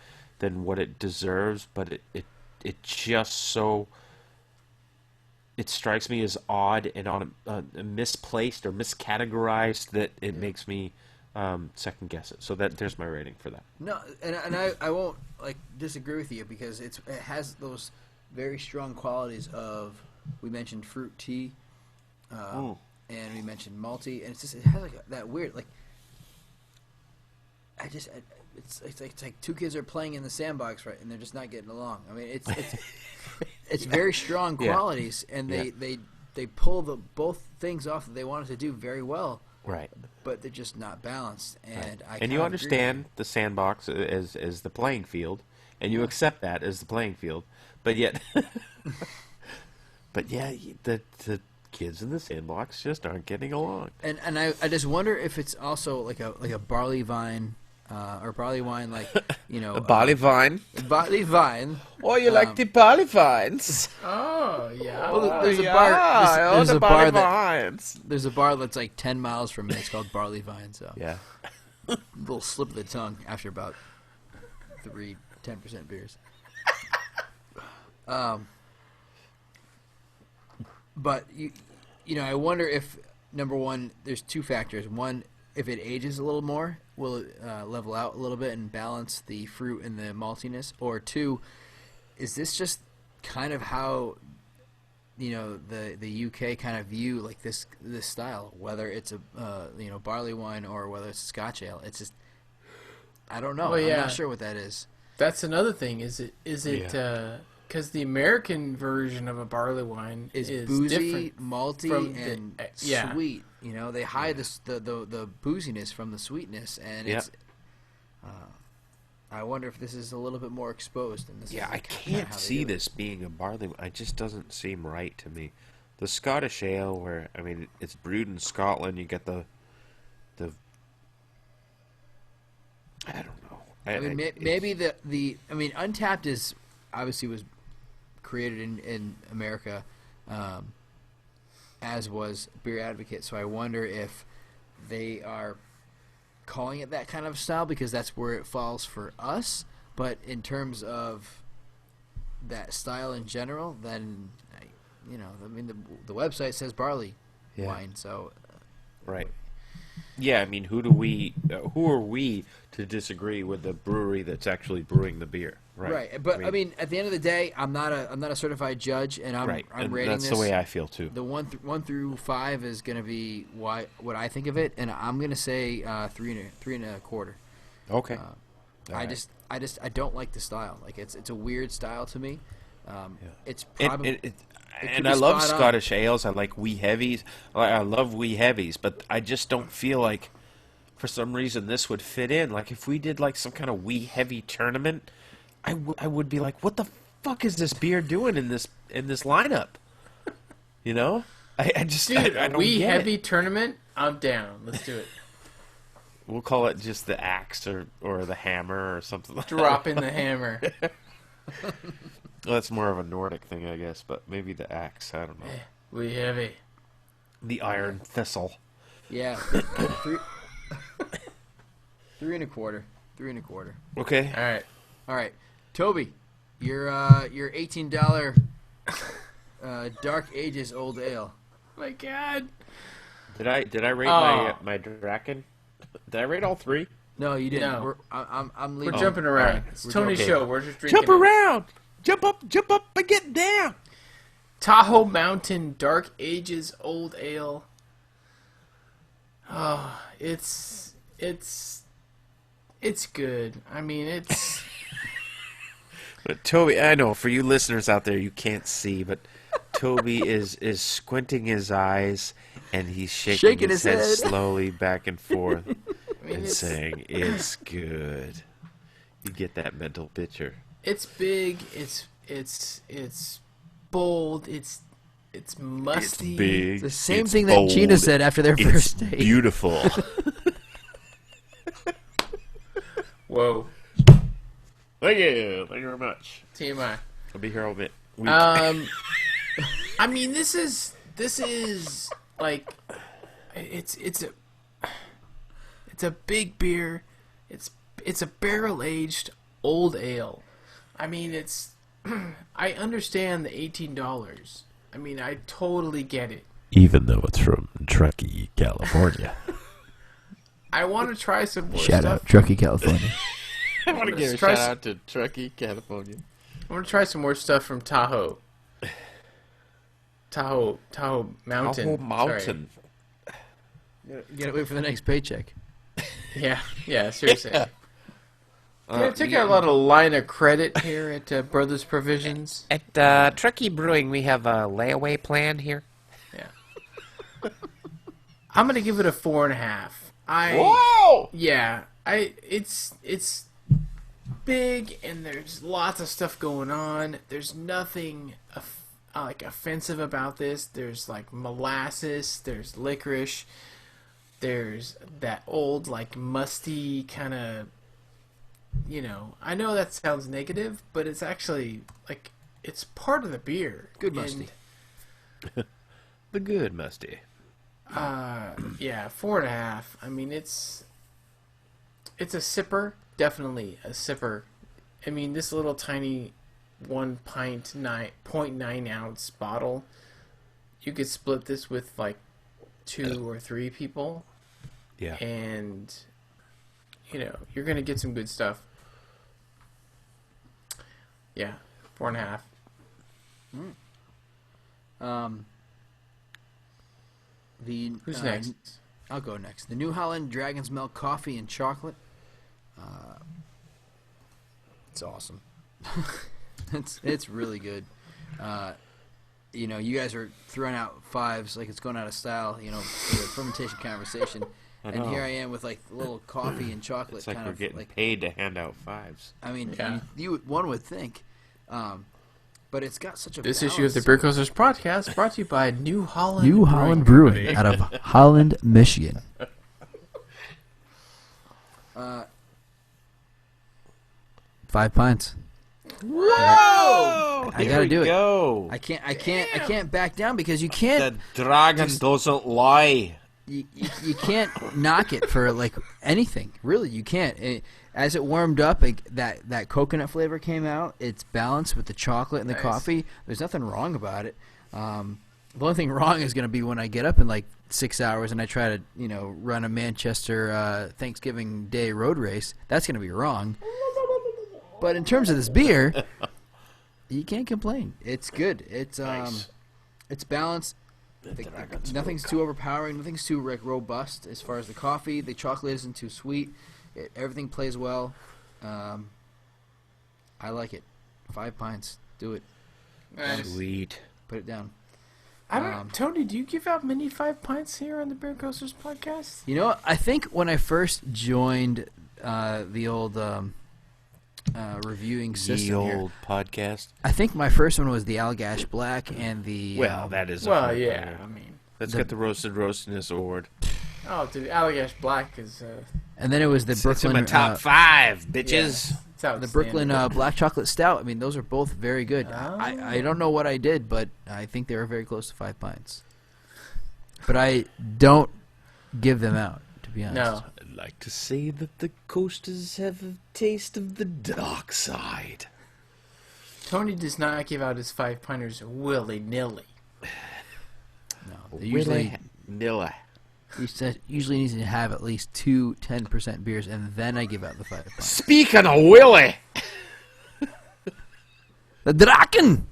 what it deserves. But it just so, it strikes me as odd and on misplaced or miscategorized that it makes me second guess it. So there's my rating for that. No, and I won't like disagree with you because it has those very strong qualities of, we mentioned fruit tea, and we mentioned malty, and it has like that weird like, it's like two kids are playing in the sandbox, right, and they're just not getting along. I mean, it's very strong qualities, and they pull both things off that they wanted to do very well. Right. But they're just not balanced, and And you understand the sandbox as the playing field, and you accept that as the playing field, but yet, the kids in the sandbox just aren't getting along. And I just wonder if it's also like a barley vine, or barley wine, like, you know, A barley vine. barley vine. Oh, you like the barley vines? Oh, yeah. Well, there's a Yeah, bar. There's the a barley bar that vines. there's a bar that's like 10 miles from me. It's called Barley Vine. So Yeah. a little slip of the tongue after about 10% beers. But you know, I wonder if, number one, there's two factors. One, if it ages a little more, will it level out a little bit and balance the fruit and the maltiness? Or two, is this just kind of how, you know, the UK kind of view like this style, whether it's a barley wine or whether it's a Scotch ale? It's just, I don't know. Well, I'm yeah. not sure what that is. That's another thing. Is it because the American version of a barley wine Is is boozy, different malty, from and yeah. sweet. You know, they hide the booziness from the sweetness, and it's. I wonder if this is a little bit more exposed. And this Yeah, is I kinda can't how they see do it. this being a barley. It just doesn't seem right to me. The Scottish ale, where I mean, it's brewed in Scotland. You get the. I don't know. I mean, maybe I mean, Untapped is obviously was created in America, as was Beer Advocate. So I wonder if they are calling it that kind of style because that's where it falls for us. But in terms of that style in general, then I mean, the website says barley wine. So Right. Yeah, I mean, who are we to disagree with the brewery that's actually brewing the beer? Right. But I mean, at the end of the day, I'm not a certified judge, and I'm and rating that's this. the way I feel too. The 1 through 5 is going to be what I think of it, and I'm going to say 3.25. Okay. I don't like the style. Like it's a weird style to me. It's probably. And I love Scottish ales. I like wee heavies. I love wee heavies, but I just don't feel like, for some reason, this would fit in. Like if we did like some kind of wee heavy tournament, I would be like, what the fuck is this beer doing in this lineup? You know, I just Dude, I don't wee get heavy it. tournament. I'm down. Let's do it. We'll call it just the axe or the hammer or something like that. Drop in the hammer. Well, that's more of a Nordic thing, I guess, but maybe the axe. I don't know. Wee heavy. The iron thistle. Yeah. 3.25. 3.25. Okay. All right. Toby, your $18 Dark Ages Old Ale. My God. Did I rate my Draken? Did I rate all three? No, you didn't. No. I'm We're leaving. jumping around. right. It's We're Tony's jumping. show. We're just drinking. Jump around! Jump up and get down! Tahoe Mountain Dark Ages Old Ale. Oh, it's It's good. I mean, it's But Toby, I know for you listeners out there, you can't see, but Toby is squinting his eyes and he's shaking his head slowly back and forth and saying, "It's good." You get that mental picture. it's big. It's bold. It's musty. It's big. The same it's thing that bold, Gina said after their it's first date. Beautiful. Whoa. Thank you very much. TMI. I'll be here all bit. I mean, this is like it's a big beer. It's a barrel aged old ale. I mean, it's I understand the $18. I mean, I totally get it. Even though it's from Truckee, California. I want to try some more Shout stuff. out, Truckee, California. I want to give a Try shout s- out to Truckee, California. I want to try some more stuff from Tahoe. Tahoe Mountain. Tahoe Mountain. You gotta wait for the next paycheck. Sorry. Yeah, seriously. Can I take a lot of line of credit here at Brothers Provisions? At Truckee Brewing, we have a layaway plan here. Yeah. I'm gonna give it a 4.5. Whoa! Yeah, it's big and there's lots of stuff going on. There's nothing like offensive about this. There's like molasses. There's licorice. There's that old like musty kind of. You know, I know that sounds negative, but it's actually like it's part of the beer. Good musty. The good musty. Yeah, 4.5. I mean, it's a sipper, definitely a sipper. I mean, this little tiny 1 pint 0.9 ounce bottle, you could split this with like 2 or 3 people, Yeah. and you know you're gonna get some good stuff. Yeah, 4.5. Who's next? I'll go next. The New Holland Dragon's Milk Coffee and Chocolate. It's awesome. it's really good. You know, you guys are throwing out 5s like it's going out of style, you know, for the fermentation conversation. And know. here I am with like a little coffee and chocolate It's like kind we're of getting like. paid to hand out 5s. I mean, Yeah. one would think, but it's got such a. This balance. issue of the Beer Coasters podcast brought to you by New Holland. New Holland Brewing out of Holland, Michigan. 5 pints. Whoa! I gotta do it. Go. I can't back down because you can't. The dragon doesn't lie. You can't knock it for like anything. Really, you can't. As it warmed up, that coconut flavor came out. It's balanced with the chocolate and the Nice. coffee. There's nothing wrong about it. The only thing wrong is going to be when I get up in like 6 hours and I try to, you know, run a Manchester Thanksgiving Day road race. That's going to be wrong. But in terms of this beer, you can't complain. It's good. It's Nice. it's balanced. Nothing's too overpowering. Nothing's too robust as far as the coffee. The chocolate isn't too sweet. Everything plays well. I like it. 5 pints. Do it. Nice. Sweet. Put it down. I don't. Tony, do you give out many 5 pints here on the Beer Coasters podcast? You know, I think when I first joined the old reviewing The system here, old podcast. I think my first one was the Allagash Black and the. Well, that is. a Well, fun yeah. one. I mean, Let's get the roasted roastiness award. oh, dude, Allagash Black is. And then it was the It's in Brooklyn. my top 5, bitches. It's outstanding. The Brooklyn Black Chocolate Stout. I mean, those are both very good. I don't know what I did, but I think they were very close to 5 pints. But I don't give them out, to be honest. No. I'd like to say that the coasters have a taste of the dark side. Tony does not give out his 5 pinters willy nilly. No, they usually Nilla. usually needs to have at least 2 10% beers, and then I give out the 5 pints. Speaking of Willie. The Draken!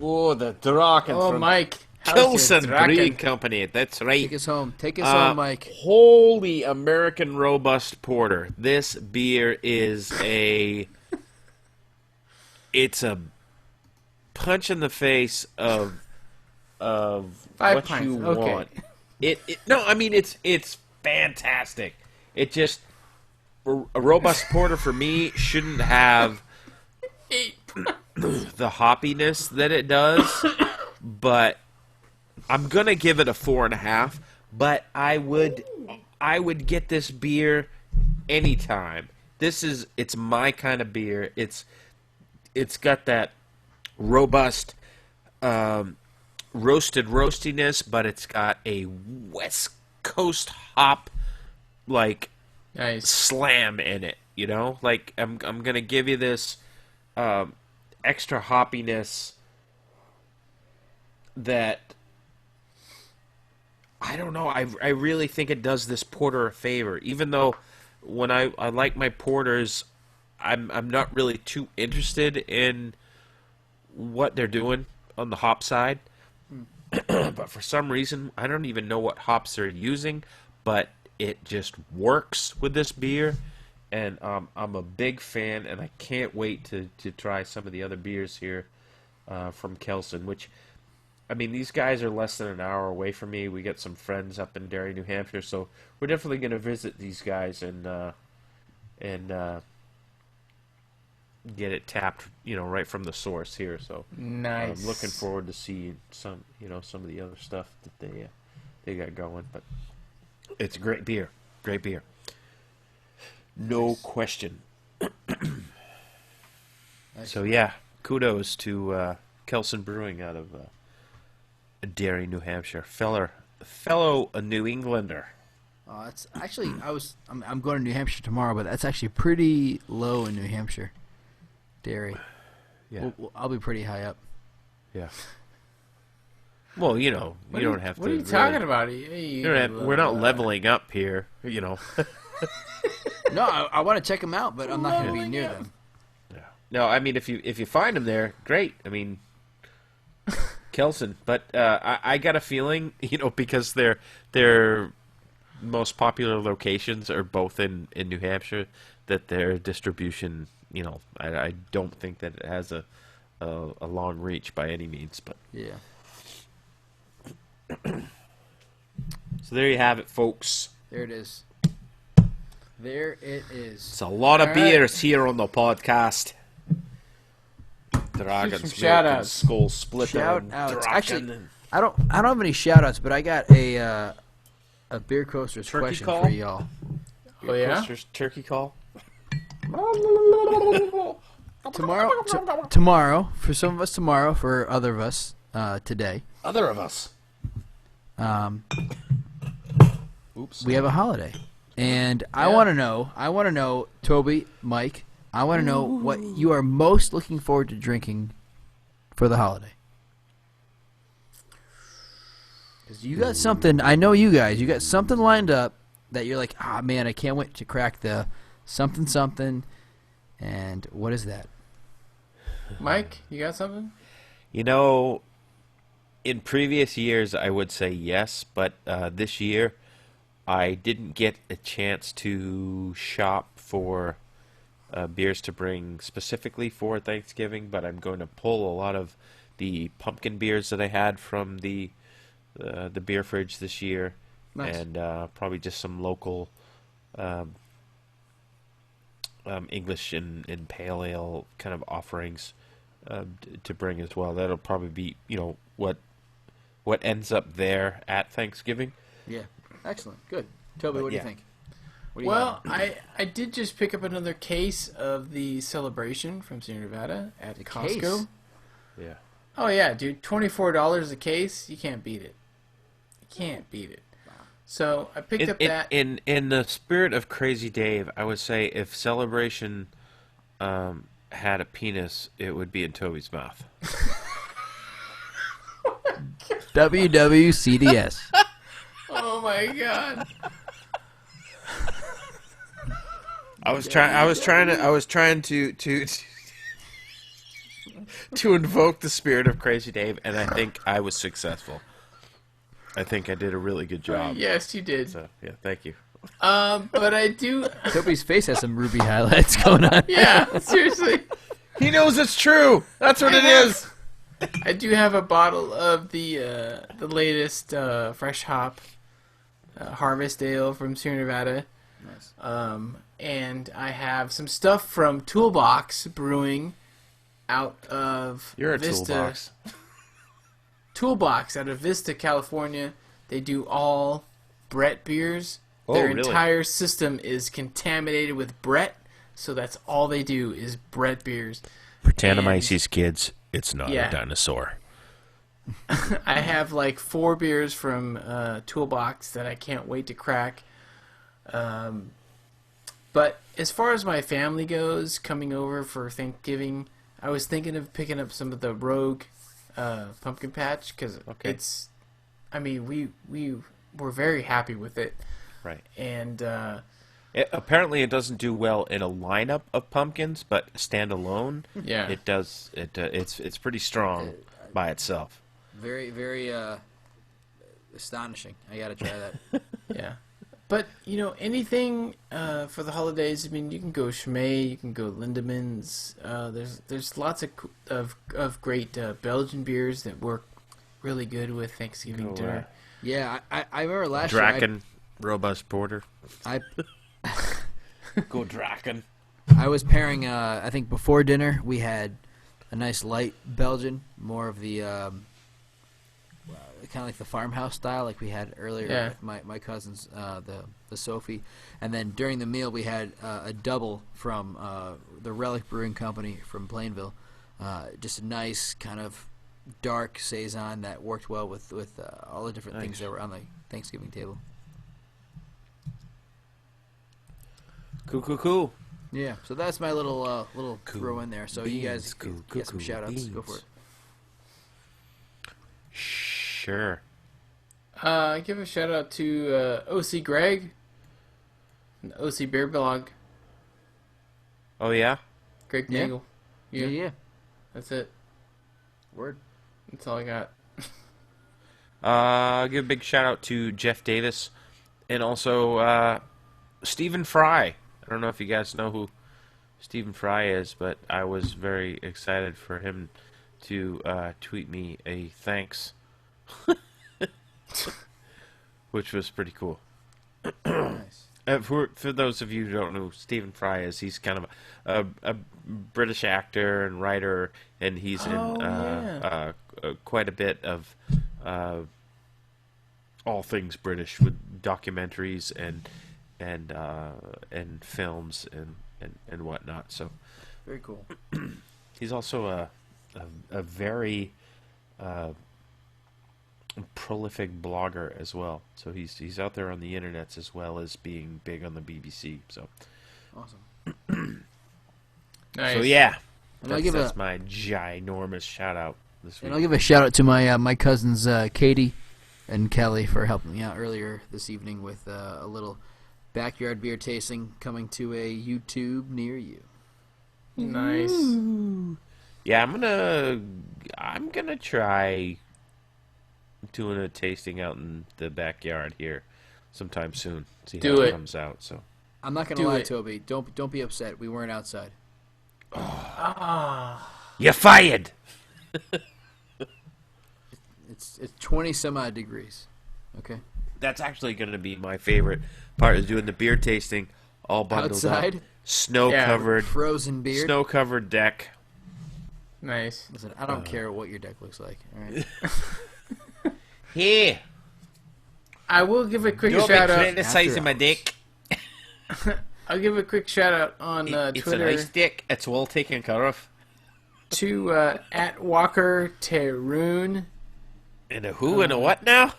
Oh, the draken Oh, from Mike, Kelsen Draken. Brewing Company. That's right. Take us home. Take us home, Mike. Holy American Robust Porter. This beer is it's a punch in the face of 5 what pints. you Okay. want. No, I mean it's fantastic. It just a robust porter for me shouldn't have the hoppiness that it does, but I'm gonna give it a 4.5. But I would get this beer anytime. It's my kind of beer. It's got that robust roasted roastiness, but it's got a West Coast hop like Nice. slam in it. You know, like I'm gonna give you this extra hoppiness that I don't know. I really think it does this porter a favor. Even though when I like my porters, I'm not really too interested in what they're doing on the hop side. But for some reason, I don't even know what hops they're using, but it just works with this beer. And I'm a big fan, and I can't wait to try some of the other beers here from Kelsen, which, I mean, these guys are less than an hour away from me. We got some friends up in Derry, New Hampshire, so we're definitely going to visit these guys and get it tapped, right from the source here. So Nice. I'm looking forward to seeing some of the other stuff that they got going. But it's a great beer, no question. So yeah, kudos to Kelsen Brewing out of Derry, New Hampshire, fellow New Englander. It's actually I'm going to New Hampshire tomorrow, but that's actually pretty low in New Hampshire. Derry. Yeah, I'll be pretty high up. yeah. Well, you don't have to. What are you really- talking about? we're not leveling up here, No, I want to check them out, but I'm not going to be near them. No, I mean if you find them there, great. I mean, Kelsen, but I got a feeling, because their most popular locations are both in New Hampshire, that their distribution, I don't think that it has a long reach by any means. But Yeah. so there you have it, folks. There it is. There it is. It's a lot of All right. beers here on the podcast. Dragon's some Milk shout-outs. and Skull Splitter. Shout and outs. Draken Actually, and- I don't have any shout outs, but I got a beer coasters Turkey question call? for y'all. Oh yeah. Coaster's turkey call. Tomorrow, for some of us tomorrow, for other of us today, Other of us. Oops. we have a holiday. And I want to know, Toby, Mike, I want to know what you are most looking forward to drinking for the holiday. Because you got something, I know you guys, you got something lined up that you're like, man, I can't wait to crack the something. And what is that? Mike, you got something? In previous years, I would say yes, but this year, I didn't get a chance to shop for beers to bring specifically for Thanksgiving, but I'm going to pull a lot of the pumpkin beers that I had from the beer fridge this year, Nice. and probably just some local English and pale ale kind of offerings to bring as well. That'll probably be what ends up there at Thanksgiving. Yeah. Excellent. Good. Toby, what do you yeah. think? What do you Well, got? I did just pick up another case of the Celebration from Sierra Nevada at Costco. case? Yeah. Oh yeah, dude, $24 a case. You can't beat it. You can't beat it. So I picked up that. In the spirit of Crazy Dave, I would say if Celebration had a penis, it would be in Toby's mouth. WWCDS. Oh my god. I was trying to to invoke the spirit of Crazy Dave, and I think I was successful. I think I did a really good job. Yes, you did. So yeah, thank you. But I do. Toby's face has some ruby highlights going on. Yeah, seriously. He knows it's true. That's what it is. I do have a bottle of the latest fresh hop Harvest Ale from Sierra Nevada. Nice. And I have some stuff from Toolbox Brewing out of You're a Vista. toolbox. Toolbox out of Vista, California. They do all Brett beers. Oh, Their really? entire system is contaminated with Brett, so that's all they do is Brett beers. Britannomyces, kids. It's not Yeah. a dinosaur. I have like 4 beers from Toolbox that I can't wait to crack. But as far as my family goes, coming over for Thanksgiving, I was thinking of picking up some of the Rogue pumpkin patch because it's. I mean, we were very happy with it, Right. and Apparently, it doesn't do well in a lineup of pumpkins, but standalone, yeah, it does. It's pretty strong by itself. Very, very astonishing. I gotta try that. yeah. But anything for the holidays. I mean, you can go Schmee, you can go Lindemans. There's lots of great Belgian beers that work really good with Thanksgiving dinner. Yeah, I remember last year. Draken, robust porter. I Go Draken. I was pairing. I think before dinner we had a nice light Belgian, more of the kind of like the farmhouse style, like we had earlier. Yeah. With my cousins, the Sophie, and then during the meal we had a double from the Relic Brewing Company from Plainville. Just a nice kind of dark saison that worked well with all the different things that were on the Thanksgiving table. Cool. Yeah, so that's my little throw in there. So you beans, guys cool, get some cool shout outs. Go beans. for it. Sure. Give a shout out to OC Greg, and OC Beer Blog, Oh yeah. Greg Yeah. Nagel. Yeah. That's it. Word. That's all I got. I'll give a big shout out to Jeff Davis, and also Stephen Fry. I don't know if you guys know who Stephen Fry is, but I was very excited for him to tweet me a thanks, which was pretty cool. Nice. For those of you who don't know who Stephen Fry is, he's kind of a British actor and writer, and he's in quite a bit of all things British with documentaries and films and whatnot. So Very cool. he's also a very prolific blogger as well. So he's out there on the internets as well as being big on the BBC. So Awesome. Nice. so yeah, And I'll give that's my ginormous shout out this week. And I'll give a shout out to my cousins Katie and Kelly for helping me out earlier this evening with a little backyard beer tasting coming to a YouTube near you. Nice. Yeah, I'm gonna try doing a tasting out in the backyard here sometime soon. See Do how it. it comes out. So I'm not gonna Do lie, it. Toby. Don't be upset. We weren't outside. you're fired. It's 20 some odd degrees. Okay. That's actually gonna be my favorite part is doing the beer tasting all bundled Outside? up, snow covered, Frozen beer. snow covered deck. Nice. Listen, I don't care what your deck looks like. All right. Here, I will give a quick don't be shout out. criticizing my hours. dick. I'll give a quick shout out on It's a Twitter nice dick. It's well taken care of. to at Walker Terun. And a who and a what now?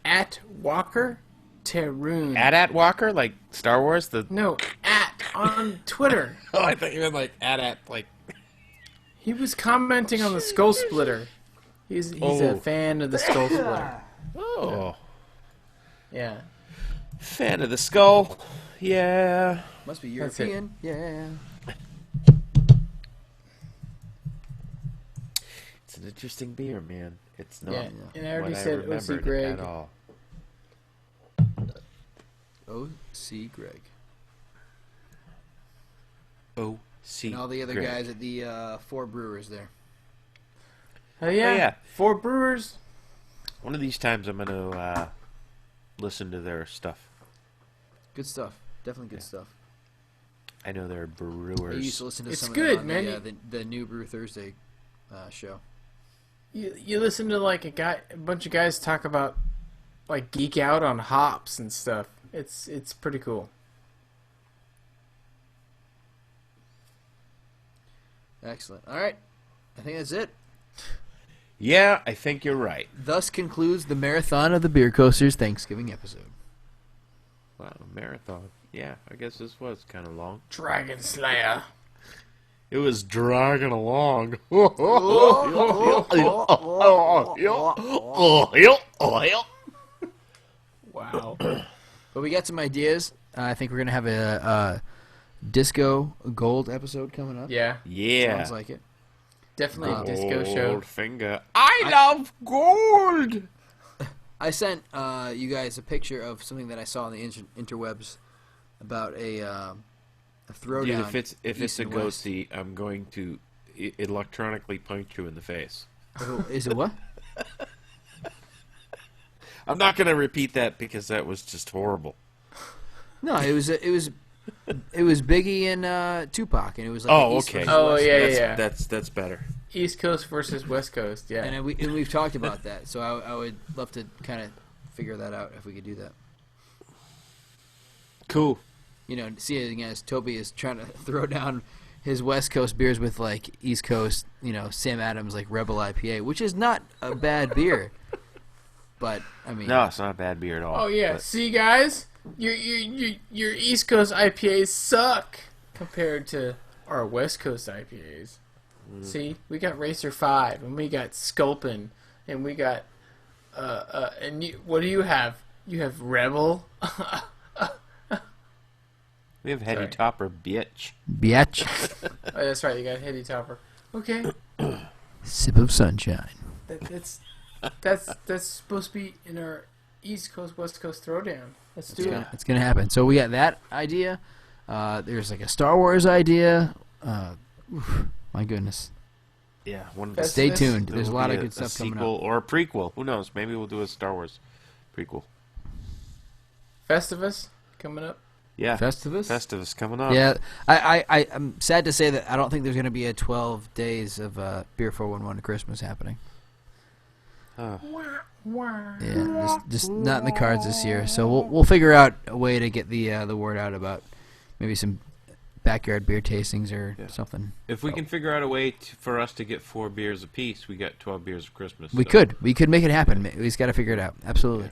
At Walker Terun. At Walker, like Star Wars. No, at on Twitter. Oh, I thought you meant like at like. He was commenting on the Skull Splitter. He's Oh. a fan of the Skull Splitter. Oh, Yeah. fan of the skull. Yeah. Must be That's it. European. Yeah. It's an interesting beer, man. It's not. Yeah, and I already what said remembered O.C. Greg. at all. O.C. Greg. O.C. And all the other Greg. guys at the 4 Brewers there. Oh yeah, yeah. 4 Brewers. One of these times I'm gonna listen to their stuff. Good stuff. Definitely good stuff. I know they're I used brewers. to listen to It's some good, of them man. on the New Brew Thursday show. You listen to like a bunch of guys talk about like geek out on hops and stuff. It's pretty cool. Excellent. All right. I think that's it. Yeah, I think you're right. Thus concludes the marathon of the Beer Coasters Thanksgiving episode. Wow, marathon. Yeah, I guess this was kind of long. Dragon Slayer. It was dragging along. Wow. But we got some ideas. I think we're going to have a disco gold episode coming up. Yeah, Yeah. Sounds like it. definitely a disco show. Goldfinger. I love gold. I sent you guys a picture of something that I saw on the interwebs about a throwdown. Dude, if it's east a and west. ghosty, I'm going to electronically punch you in the face. Oh, is it what? I'm not going to repeat that because that was just horrible. No, it was Biggie and Tupac, and it was like Oh, the East okay. versus Oh, West. yeah. That's better. East Coast versus West Coast. Yeah. And we've talked about that, so I would love to kind of figure that out if we could do that. Cool. You know, seeing as Toby is trying to throw down his West Coast beers with like East Coast, you know, Sam Adams like Rebel IPA, which is not a bad beer, but I mean, No, it's not a bad beer at all. Oh yeah. but- See, guys, your East Coast IPAs suck compared to our West Coast IPAs. See, we got Racer 5, and we got Sculpin, and we got and what do you have? You have Rebel. We have Heady Sorry. Topper, bitch. biatch, Oh, that's right. You got Heady Topper. Okay, sip of sunshine. that's supposed to be in our East Coast West Coast throwdown. Let's do it. It's gonna happen. So we got that idea. There's like a Star Wars idea. My goodness. Yeah, one of Festivus? Stay tuned. there There's a will lot be of good stuff coming sequel up. or a prequel. Who knows? Maybe we'll do a Star Wars prequel. Festivus coming up. Yeah, Festivus? Festivus coming up. Yeah, I'm sad to say that I don't think there's going to be a 12 days of Beer 411 Christmas happening. Huh. Yeah, just not in the cards this year. So we'll figure out a way to get the word out about maybe some backyard beer tastings or something. If we can figure out a way for us to get 4 beers apiece, we got 12 beers of Christmas. We so could make it happen. We just got to figure it out. Absolutely.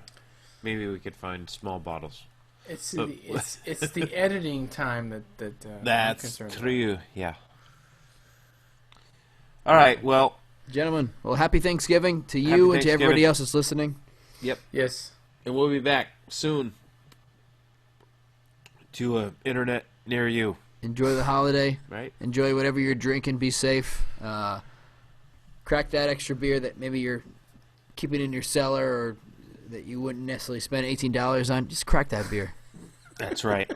Maybe we could find small bottles. It's the editing time that I'm That's concerned about. true. Yeah. All right. Well. Gentlemen, well, happy Thanksgiving to you Happy and to Thanksgiving. everybody else that's listening. Yep. Yes. And we'll be back soon to an internet near you. Enjoy the holiday. Right. Enjoy whatever you're drinking. Be safe. Crack that extra beer that maybe you're keeping in your cellar or that you wouldn't necessarily spend $18 on. Just crack that beer. That's right.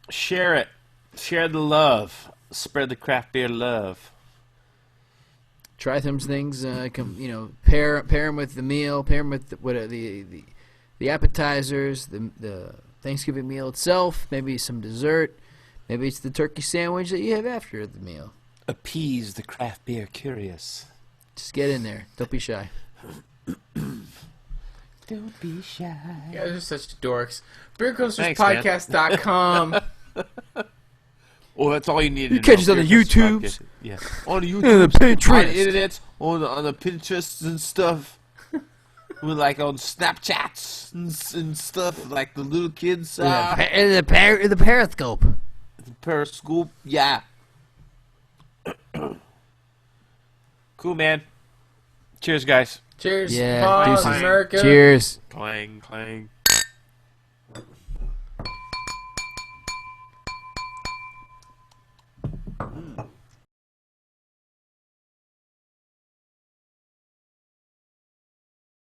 Share it. Share the love. Spread the craft beer love. Try some things. Pair them with the meal. Pair them with the appetizers. The Thanksgiving meal itself. Maybe some dessert. Maybe it's the turkey sandwich that you have after the meal. Appease the craft beer curious. Just get in there. Don't be shy. Don't be shy. You guys are such dorks. Thanks, man. BeerCoastersPodcast.com. Oh, that's all you need. You catch us on the YouTubes. Podcast. Yeah, on the And YouTube, the Pinterest. on the internet, on the Pinterest and stuff. We're like on Snapchats and stuff, like the little kids. The Periscope. Periscope, yeah. Cool, man. Cheers, guys. Cheers. Yeah, Pause, deuces. America. Cheers. Clang, clang.